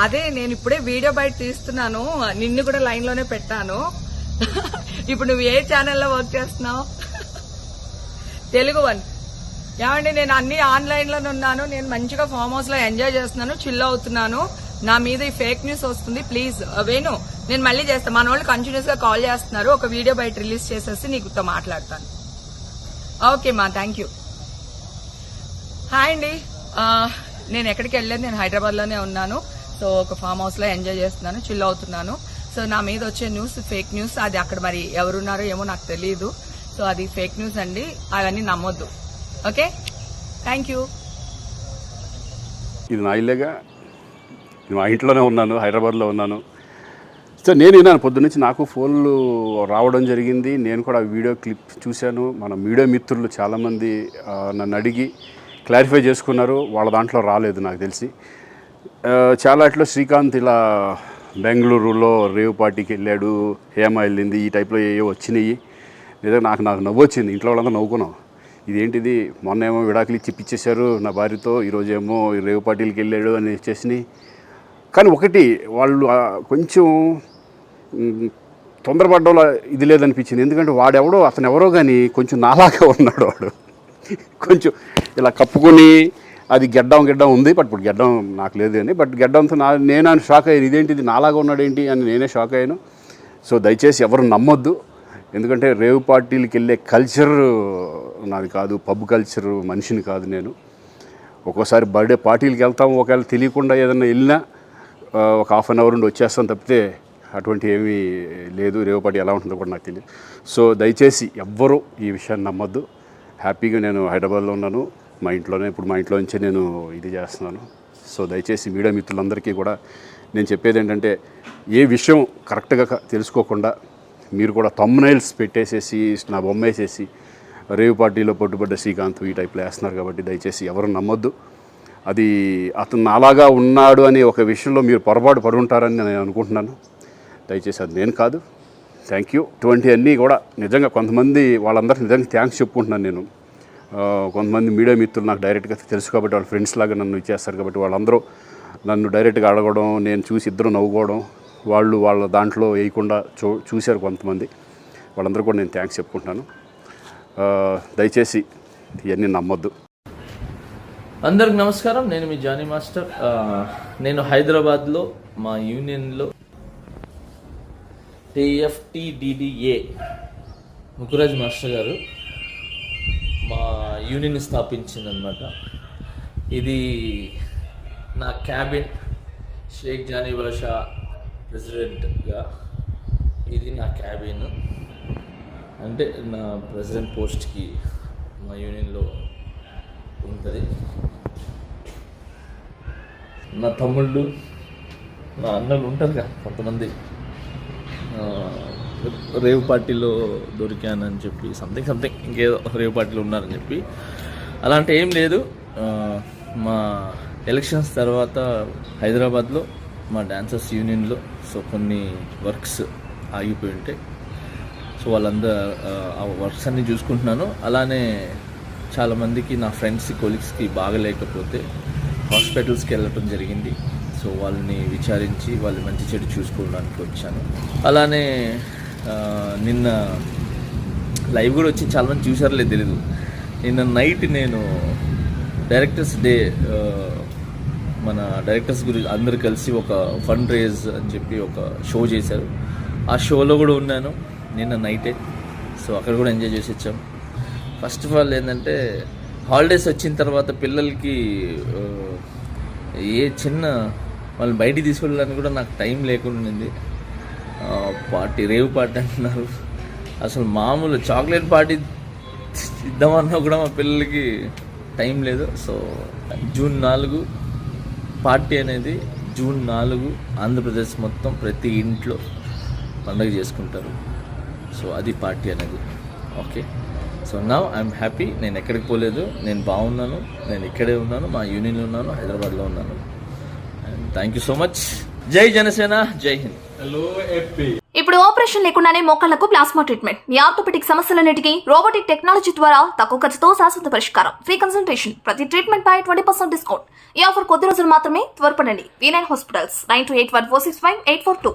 అదే నేను ఇప్పుడే వీడియో బయట తీస్తున్నాను, నిన్ను కూడా లైన్ లోనే పెట్టాను. ఇప్పుడు నువ్వు ఏ ఛానల్లో వర్క్ చేస్తున్నావు? తెలుగు వన్. ఏమండి, నేను అన్ని ఆన్లైన్ లోనే ఉన్నాను. నేను మంచిగా ఫామ్ హౌస్ లో ఎంజాయ్ చేస్తున్నాను, చిల్ అవుతున్నాను. నా మీద ఈ ఫేక్ న్యూస్ వస్తుంది. ప్లీజ్ వేణు, నేను మళ్ళీ చేస్తాను. మన వాళ్ళు కంటిన్యూస్ గా కాల్ చేస్తున్నారు. ఒక వీడియో బయట రిలీజ్ చేసేసి నీకుతో మాట్లాడతాను. ఓకే మా, థ్యాంక్ యూ. హాయ్ అండి, నేను ఎక్కడికి వెళ్ళలేదు, నేను హైదరాబాద్ లోనే ఉన్నాను. సో ఒక ఫామ్ హౌస్ లో ఎంజాయ్ చేస్తున్నాను, చిల్ అవుతున్నాను. సో నా మీద వచ్చే న్యూస్ ఫేక్ న్యూస్. అది అక్కడ మరి ఎవరున్నారో ఏమో నాకు తెలియదు. సో అది ఫేక్ న్యూస్ అండి, అవన్నీ నమ్మొద్దు. Okay, thank you. ఇది నా ఇల్లేగా, మా ఇంట్లోనే ఉన్నాను, హైదరాబాద్లో ఉన్నాను. సో నేను విన్నాను పొద్దున్నుంచి, నాకు ఫోన్లు రావడం జరిగింది. నేను కూడా వీడియో క్లిప్ చూశాను. మన మీడియా మిత్రులు చాలామంది నన్ను అడిగి క్లారిఫై చేసుకున్నారు. వాళ్ళ దాంట్లో రాలేదు నాకు తెలిసి. చాలా ఇట్లా శ్రీకాంత్ ఇలా బెంగళూరులో రేవ్ పార్టీకి వెళ్ళాడు, హేమ వెళ్ళింది, ఈ టైప్లో ఏవో వచ్చినాయి. నిజంగా నాకు నవ్వు వచ్చింది. ఇంట్లో వాళ్ళంతా నవ్వుకున్నాం. ఇదేంటిది, మొన్న ఏమో విడాకులు ఇచ్చి పిచ్చేశారు నా భార్యతో, ఈరోజు ఏమో రేవ్ పార్టీలకి వెళ్ళాడు అని వచ్చేసినాయి. కానీ ఒకటి, వాళ్ళు కొంచెం తొందరపడ్డంలో ఇది లేదనిపించింది. ఎందుకంటే వాడెవడో, అతను ఎవరో కానీ కొంచెం నాలాగా ఉన్నాడు. వాడు కొంచెం ఇలా కప్పుకొని, అది గెడ్డం ఉంది, బట్ ఇప్పుడు గెడ్డం నాకు లేదు అని, బట్ గెడ్డంతో నేను షాక్ అయ్యాను. ఇదేంటిది నాలాగా ఉన్నాడు ఏంటి అని నేనే షాక్ అయ్యాను. సో దయచేసి ఎవరు నమ్మొద్దు. ఎందుకంటే రేవ్ పార్టీలకి వెళ్ళే కల్చర్ నాది కాదు, పబ్ కల్చర్ మనిషిని కాదు నేను. ఒక్కోసారి బర్త్డే పార్టీలకి వెళ్తాము, ఒకవేళ తెలియకుండా ఏదైనా వెళ్ళినా ఒక హాఫ్ అన్ అవర్ నుండి వచ్చేస్తాం తప్పితే అటువంటి ఏమీ లేదు. రేవ్ పార్టీ ఎలా ఉంటుందో కూడా నాకు తెలియదు. సో దయచేసి ఎవ్వరూ ఈ విషయాన్ని నమ్మొద్దు. హ్యాపీగా నేను హైదరాబాద్లో ఉన్నాను, మా ఇంట్లోనే. ఇప్పుడు మా ఇంట్లో నుంచే నేను ఇది చేస్తున్నాను. సో దయచేసి మీడియా మిత్రులందరికీ కూడా నేను చెప్పేది ఏంటంటే, ఏ విషయం కరెక్ట్గా తెలుసుకోకుండా మీరు కూడా థంబ్నైల్స్ పెట్టేసేసి నా బొమ్మ వేసేసి రేవ్ పార్టీలో పట్టుబడ్డ శ్రీకాంత్ ఈ టైప్లో వేస్తున్నారు. కాబట్టి దయచేసి ఎవరు నమ్మొద్దు. అది అతను అలాగా ఉన్నాడు అనే ఒక విషయంలో మీరు పొరపాటు పడుంటారని నేను అనుకుంటున్నాను. దయచేసి అది నేను కాదు. Thank you. ఇటువంటి అన్నీ కూడా నిజంగా కొంతమంది, వాళ్ళందరికీ నిజంగా థ్యాంక్స్ చెప్పుకుంటున్నాను నేను. కొంతమంది మీడియా మిత్రులు నాకు డైరెక్ట్గా తెలుసు కాబట్టి, వాళ్ళ ఫ్రెండ్స్ లాగా నన్ను ఇచ్చేస్తారు కాబట్టి, వాళ్ళందరూ నన్ను డైరెక్ట్గా అడగడం, నేను చూసి ఇద్దరు నవ్వుకోవడం, వాళ్ళు వాళ్ళ దాంట్లో వేయకుండా చూశారు కొంతమంది. వాళ్ళందరూ కూడా నేను థ్యాంక్స్ చెప్పుకుంటున్నాను. దయచేసి ఇవన్నీ నమ్మొద్దు. అందరికి నమస్కారం, నేను మీ జానీ మాస్టర్. నేను హైదరాబాద్లో మా యూనియన్లో TFTDDA ముకురాజ్ మాస్టర్ గారు మా యూనియన్ స్థాపించిందనమాట. ఇది నా క్యాబిన్, షేక్ జానీ బాషా ప్రెసిడెంట్గా ఇది నా క్యాబిన్. అంటే నా ప్రెసిడెంట్ పోస్ట్కి మా యూనియన్లో ఉంటుంది. నా తమ్ముళ్ళు, నా అన్నలు ఉంటారు కదా కొంతమంది, రేవ్ పార్టీలో దొరికానని చెప్పి సంథింగ్ ఇంకేదో రేవ్ పార్టీలో ఉన్నారని చెప్పి, అలాంటి ఏం లేదు. మా ఎలక్షన్స్ తర్వాత హైదరాబాద్లో మా డాన్సర్స్ యూనియన్లో కొన్ని వర్క్స్ ఆగిపోయి ఉంటాయి. సో వాళ్ళందరూ ఆ వర్క్స్ అన్నీ చూసుకుంటున్నాను. అలానే చాలామందికి, నా ఫ్రెండ్స్ కొలీగ్స్కి బాగలేకపోతే హాస్పిటల్స్కి వెళ్ళటం జరిగింది. సో వాళ్ళని విచారించి వాళ్ళు మంచి చెడు చూసుకోవడానికి వచ్చాను. అలానే నిన్న లైవ్ కూడా వచ్చి చాలామంది చూసారో తెలీదు. నిన్న నైట్ నేను డైరెక్టర్స్ డే, మన డైరెక్టర్స్ గురించి అందరు కలిసి ఒక ఫండ్ రేజ్ అని చెప్పి ఒక షో చేశారు. ఆ షోలో కూడా ఉన్నాను నిన్న నైటే. సో అక్కడ కూడా ఎంజాయ్ చేసి వచ్చాం. ఫస్ట్ ఆఫ్ ఆల్ ఏంటంటే, హాలిడేస్ వచ్చిన తర్వాత పిల్లలకి ఏ చిన్న వాళ్ళు బయటికి తీసుకెళ్ళడానికి కూడా నాకు టైం లేకుండా ఉంది. పార్టీ, రేవ్ పార్టీ అంటున్నారు. అసలు మామూలు చాక్లెట్ పార్టీ ఇద్దామన్నా కూడా మా పిల్లలకి టైం లేదు. సో జూన్ 4 పార్టీ అనేది, జూన్ 4 ఆంధ్రప్రదేశ్ మొత్తం ప్రతి ఇంట్లో పండుగ చేసుకుంటారు. సో అది పార్టీ అనేది. Okay, so now I'm happy. నేను ఎక్కడికి పోలేదు, నేను బాగున్నాను, నేను ఇక్కడే ఉన్నాను, మా యూనియన్లో ఉన్నాను, హైదరాబాద్లో ఉన్నాను. And thank you so much. జై జనసేన, జై హింద్. Hello AP. ఇప్పుడు ఆపరేషన్ లేకుండానే మోకాళ్లకు ప్లాస్మా ట్రీట్మెంట్, మీ ఆర్థోపెటిక్ సమస్యలన్నిటికీ రోబోటిక్ టెక్నాలజీ ద్వారా తక్కువ ఖర్చుతో శాశ్వత పరిష్కారం, ఫ్రీ కన్సల్టేషన్, ప్రతి ట్రీట్మెంట్ పై 20% డిస్కౌంట్. ఈ ఆఫర్ కొద్ది రోజులు మాత్రమే, త్వరపడండి. V9 hospitals 9281465842.